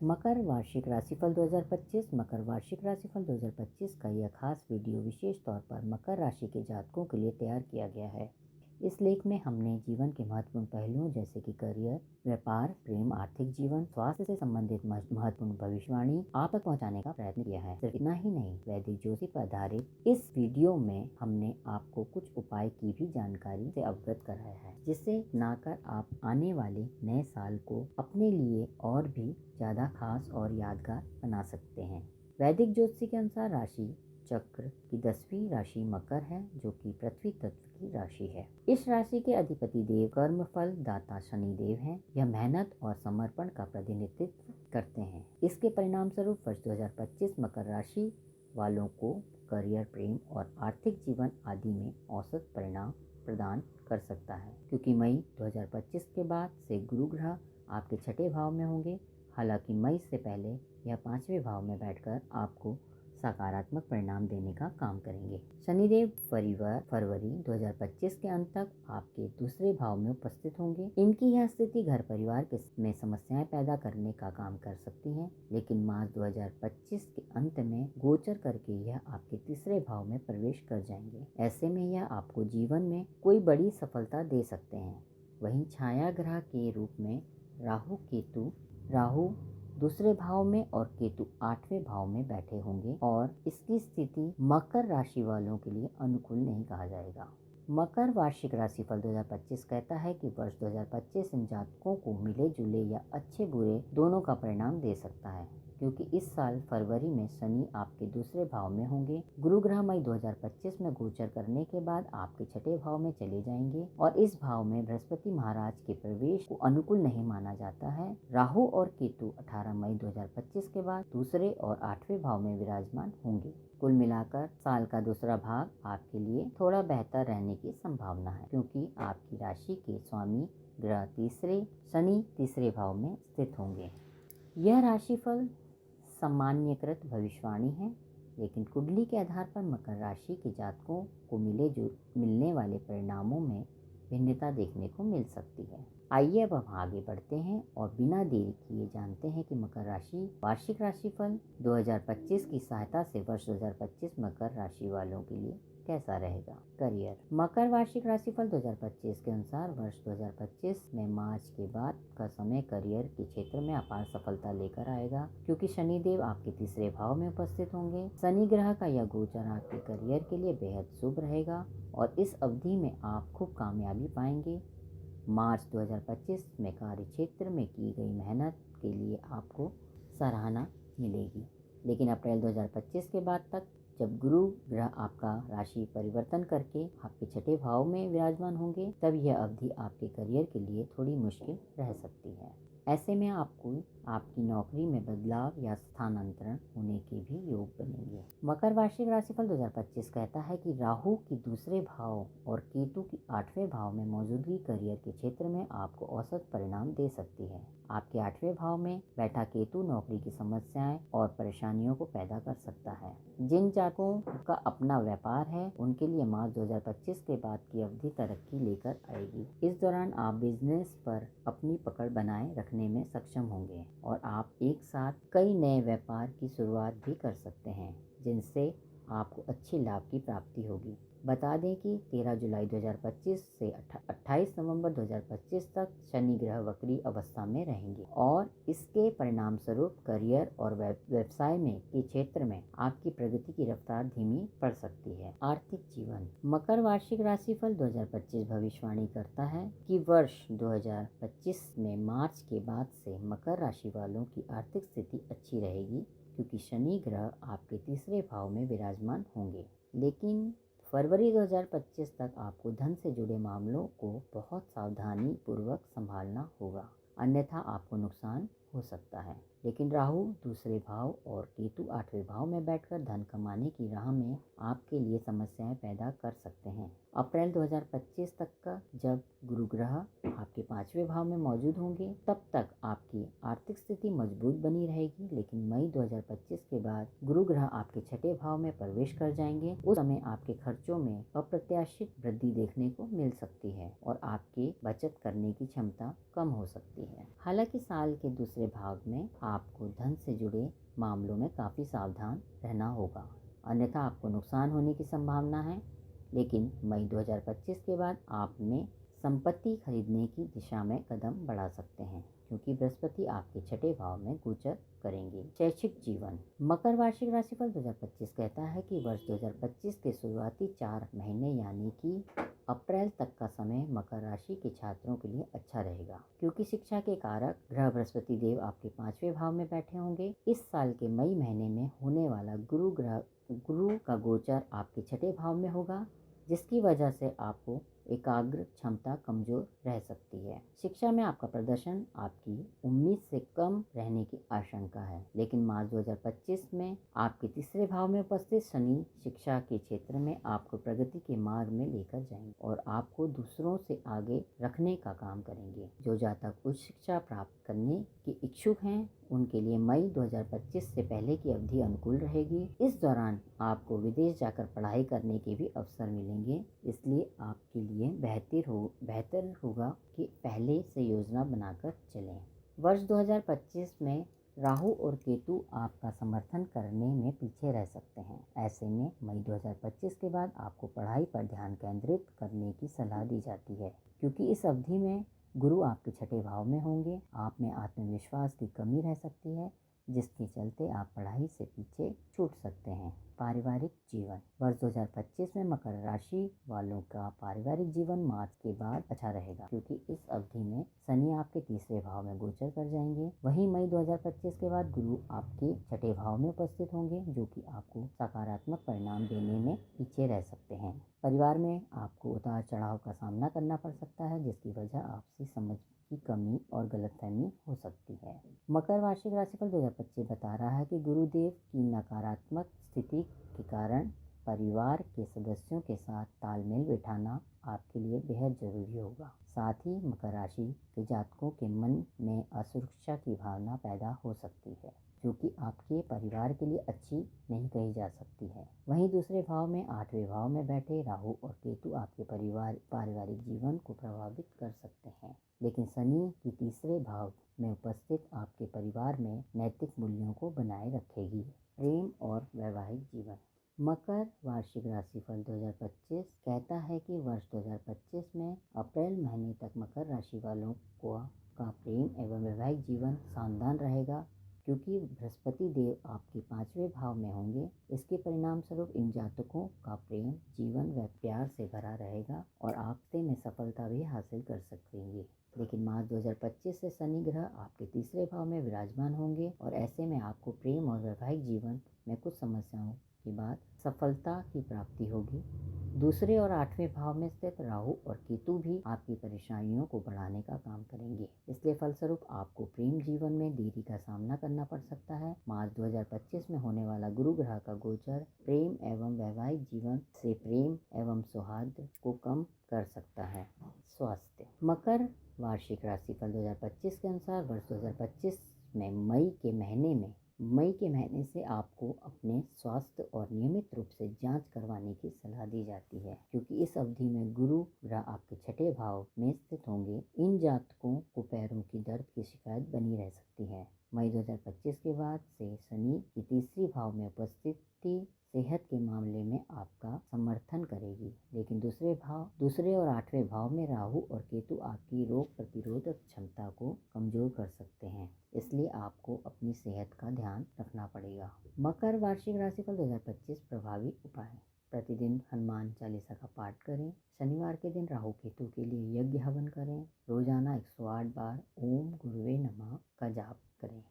मकर वार्षिक राशिफल 2025। मकर वार्षिक राशिफल 2025 का यह खास वीडियो विशेष तौर पर मकर राशि के जातकों के लिए तैयार किया गया है। इस लेख में हमने जीवन के महत्वपूर्ण पहलुओं जैसे कि करियर, व्यापार, प्रेम, आर्थिक जीवन, स्वास्थ्य से संबंधित महत्वपूर्ण भविष्यवाणी आप तक पहुंचाने का प्रयत्न किया है। सिर्फ इतना ही नहीं, वैदिक ज्योतिष पर आधारित इस वीडियो में हमने आपको कुछ उपाय की भी जानकारी से अवगत कराया है, जिससे अपनाकर आप आने वाले नए साल को अपने लिए और भी ज्यादा खास और यादगार बना सकते हैं। वैदिक ज्योतिष के अनुसार राशि चक्र की 10वीं राशि मकर है, जो कि पृथ्वी तत्व की राशि है। इस राशि के अधिपति देव कर्म फल दाता शनि देव हैं। यह मेहनत और समर्पण का प्रतिनिधित्व करते हैं। इसके परिणाम स्वरूप वर्ष 2025 मकर राशि वालों को करियर, प्रेम और आर्थिक जीवन आदि में औसत परिणाम प्रदान कर सकता है, क्योंकि मई 2025 के बाद से गुरु ग्रह आपके 6ठे भाव में होंगे। हालांकि मई से पहले यह 5वें भाव में बैठकर आपको सकारात्मक परिणाम देने का काम करेंगे। शनिदेव फरवरी 2025 के अंत तक आपके दूसरे भाव में उपस्थित होंगे। इनकी यह स्थिति घर परिवार में समस्याएं पैदा करने का काम कर सकती है, लेकिन मार्च 2025 के अंत में गोचर करके यह आपके तीसरे भाव में प्रवेश कर जाएंगे। ऐसे में यह आपको जीवन में कोई बड़ी सफलता दे सकते हैं। वहीं छाया ग्रह के रूप में राहु दूसरे भाव में और केतु 8वें भाव में बैठे होंगे और इसकी स्थिति मकर राशि वालों के लिए अनुकूल नहीं कहा जाएगा। मकर वार्षिक राशिफल 2025 कहता है कि वर्ष 2025 इन जातकों को मिले जुले या अच्छे बुरे दोनों का परिणाम दे सकता है, क्योंकि इस साल फरवरी में शनि आपके दूसरे भाव में होंगे। गुरु ग्रह मई 2025 में गोचर करने के बाद आपके 6ठे भाव में चले जाएंगे और इस भाव में बृहस्पति महाराज के प्रवेश को अनुकूल नहीं माना जाता है। राहु और केतु 18 मई 2025 के बाद दूसरे और 8वें भाव में विराजमान होंगे। कुल मिलाकर साल का दूसरा भाग आपके लिए थोड़ा बेहतर रहने की संभावना है, क्योंकि आपकी राशि के स्वामी ग्रह शनि तीसरे भाव में स्थित होंगे। यह राशिफल सामान्यकृत भविष्यवाणी है, लेकिन कुंडली के आधार पर मकर राशि के जातकों को मिलने वाले परिणामों में भिन्नता देखने को मिल सकती है। आइए अब हम आगे बढ़ते हैं और बिना देरी किए जानते हैं कि मकर राशि वार्षिक राशिफल 2025 की सहायता से वर्ष 2025 मकर राशि वालों के लिए कैसा रहेगा। करियर। मकर वार्षिक राशिफल 2025 के अनुसार वर्ष 2025 में मार्च के बाद का समय करियर के क्षेत्र में अपार सफलता लेकर आएगा, क्योंकि शनिदेव आपके तीसरे भाव में उपस्थित होंगे। शनि ग्रह का यह गोचर आपके करियर के लिए बेहद शुभ रहेगा और इस अवधि में आप खूब कामयाबी पाएंगे। मार्च 2025 में कार्य क्षेत्र में की गई मेहनत के लिए आपको सराहना मिलेगी, लेकिन अप्रैल 2025 के बाद तक, जब गुरु ग्रह आपका राशि परिवर्तन करके आपके 6ठे भाव में विराजमान होंगे, तब यह अवधि आपके करियर के लिए थोड़ी मुश्किल रह सकती है। ऐसे में आपको आपकी नौकरी में बदलाव या स्थानांतरण होने के भी योग बनेंगे। मकर वार्षिक राशिफल 2025 कहता है कि राहु की दूसरे भाव और केतु की 8वें भाव में मौजूदगी करियर के क्षेत्र में आपको औसत परिणाम दे सकती है। आपके 8वें भाव में बैठा केतु नौकरी की समस्याएं और परेशानियों को पैदा कर सकता है। जिन जातकों का अपना व्यापार है, उनके लिए मार्च 2025 के बाद की अवधि तरक्की लेकर आएगी। इस दौरान आप बिजनेस पर अपनी पकड़ बनाए रखने में सक्षम होंगे और आप एक साथ कई नए व्यापार की शुरुआत भी कर सकते हैं, जिनसे आपको अच्छे लाभ की प्राप्ति होगी। बता दें कि 13 जुलाई 2025 से 28 नवंबर 2025 तक शनि ग्रह वक्री अवस्था में रहेंगे और इसके परिणाम स्वरूप करियर और व्यवसाय में के क्षेत्र में आपकी प्रगति की रफ्तार धीमी पड़ सकती है। आर्थिक जीवन। मकर वार्षिक राशिफल 2025 भविष्यवाणी करता है कि वर्ष 2025 में मार्च के बाद से मकर राशि वालों की आर्थिक स्थिति अच्छी रहेगी, क्योंकि शनि ग्रह आपके तीसरे भाव में विराजमान होंगे। लेकिन फरवरी 2025 तक आपको धन से जुड़े मामलों को बहुत सावधानी पूर्वक संभालना होगा, अन्यथा आपको नुकसान हो सकता है। लेकिन राहु दूसरे भाव और केतु 8वें भाव में बैठकर धन कमाने की राह में आपके लिए समस्याएं पैदा कर सकते हैं। अप्रैल 2025 तक का जब गुरु ग्रह आपके 5वें भाव में मौजूद होंगे, तब तक आपकी आर्थिक स्थिति मजबूत बनी रहेगी। लेकिन मई 2025 के बाद गुरु ग्रह आपके 6ठे भाव में प्रवेश कर जाएंगे। उस समय आपके खर्चों में अप्रत्याशित वृद्धि देखने को मिल सकती है और आपकी बचत करने की क्षमता कम हो सकती है। हालांकि साल के दूसरे दूसरे भाव में आपको धन से जुड़े मामलों में काफ़ी सावधान रहना होगा, अन्यथा आपको नुकसान होने की संभावना है। लेकिन मई 2025 के बाद आप में संपत्ति खरीदने की दिशा में कदम बढ़ा सकते हैं, क्योंकि बृहस्पति आपके छठे भाव में गोचर करेंगे। शैक्षिक जीवन। मकर वार्षिक राशिफल 2025 कहता है कि वर्ष 2025 के शुरुआती 4 महीने यानी कि अप्रैल तक का समय मकर राशि के छात्रों के लिए अच्छा रहेगा, क्योंकि शिक्षा के कारक ग्रह बृहस्पति देव आपके 5वें भाव में बैठे होंगे। इस साल के मई महीने में होने वाला गुरु का गोचर आपके छठे भाव में होगा, जिसकी वजह से आपको एकाग्र क्षमता कमजोर रह सकती है। शिक्षा में आपका प्रदर्शन आपकी उम्मीद से कम रहने की आशंका है, लेकिन मार्च 2025 में आपके तीसरे भाव में उपस्थित शनि शिक्षा के क्षेत्र में आपको प्रगति के मार्ग में लेकर जाएंगे और आपको दूसरों से आगे रखने का काम करेंगे। जो जातक उच्च शिक्षा प्राप्त करने के इच्छुक हैं, उनके लिए मई 2025 से पहले की अवधि अनुकूल रहेगी। इस दौरान आपको विदेश जाकर पढ़ाई करने के भी अवसर मिलेंगे, इसलिए आपके लिए बेहतर होगा कि पहले से योजना बनाकर चलें। वर्ष 2025 में राहु और केतु आपका समर्थन करने में पीछे रह सकते हैं। ऐसे में मई 2025 के बाद आपको पढ़ाई पर ध्यान केंद्रित करने की सलाह दी जाती है, क्योंकि इस अवधि में गुरु आपके छठे भाव में होंगे। आप में आत्मविश्वास की कमी रह सकती है, जिसके चलते आप पढ़ाई से पीछे छूट सकते हैं। पारिवारिक जीवन। वर्ष 2025 में मकर राशि वालों का पारिवारिक जीवन मार्च के बाद अच्छा रहेगा, क्योंकि इस अवधि में शनि आपके तीसरे भाव में गोचर कर जाएंगे। वहीं मई 2025 के बाद गुरु आपके छठे भाव में उपस्थित होंगे, जो कि आपको सकारात्मक परिणाम देने में पीछे रह सकते हैं। परिवार में आपको उतार चढ़ाव का सामना करना पड़ सकता है, जिसकी वजह आपसी समझ की कमी और गलतफहमी हो सकती है। मकर वार्षिक राशिफल 2025 बता रहा है कि गुरुदेव की नकारात्मक स्थिति के कारण परिवार के सदस्यों के साथ तालमेल बिठाना आपके लिए बेहद जरूरी होगा। साथ ही मकर राशि के जातकों के मन में असुरक्षा की भावना पैदा हो सकती है, जो कि आपके परिवार के लिए अच्छी नहीं कही जा सकती है। वहीं दूसरे भाव में 8वें भाव में बैठे राहु और केतु आपके पारिवारिक जीवन को प्रभावित कर सकते हैं, लेकिन शनि की तीसरे भाव में उपस्थित आपके परिवार में नैतिक मूल्यों को बनाए रखेगी। प्रेम और वैवाहिक जीवन। मकर वार्षिक राशिफल 2025 कहता है कि वर्ष 2025 में अप्रैल महीने तक मकर राशि वालों का प्रेम एवं वैवाहिक जीवन शानदार रहेगा, क्योंकि बृहस्पति देव आपके 5वें भाव में होंगे। इसके परिणाम स्वरूप इन जातकों का प्रेम जीवन व प्यार से भरा रहेगा और आपसे में सफलता भी हासिल कर सकेंगे। लेकिन मार्च 2025 से शनि ग्रह आपके तीसरे भाव में विराजमान होंगे और ऐसे में आपको प्रेम और वैवाहिक जीवन में कुछ समस्याओं के बाद सफलता की प्राप्ति होगी। दूसरे और 8वें भाव में स्थित राहु और केतु भी आपकी परेशानियों को बढ़ाने का काम करेंगे, इसलिए फलस्वरूप आपको प्रेम जीवन में देरी का सामना करना पड़ सकता है। मार्च 2025 में होने वाला गुरु ग्रह का गोचर प्रेम एवं वैवाहिक जीवन से प्रेम एवं सौहार्द को कम कर सकता है। स्वास्थ्य। मकर वार्षिक राशिफल 2025 के अनुसार वर्ष 2025 में मई के महीने से आपको अपने स्वास्थ्य और नियमित रूप से जांच करवाने की सलाह दी जाती है, क्योंकि इस अवधि में गुरु ग्रह आपके छठे भाव में स्थित होंगे। इन जातकों को पैरों की दर्द की शिकायत बनी रह सकती है। मई 2025 के बाद से शनि की तीसरी भाव में उपस्थिति सेहत के मामले में आपका समर्थन करेगी, लेकिन दूसरे और 8वें भाव में राहु और केतु आपकी रोग प्रतिरोधक क्षमता को कमजोर कर सकते हैं, इसलिए आपको अपनी सेहत का ध्यान रखना पड़ेगा। मकर वार्षिक राशिफल 2025 प्रभावी उपाय। प्रतिदिन हनुमान चालीसा का पाठ करें। शनिवार के दिन राहु केतु के लिए यज्ञ हवन करें। रोजाना 108 बार ओम गुरुवे नमः का जाप करें।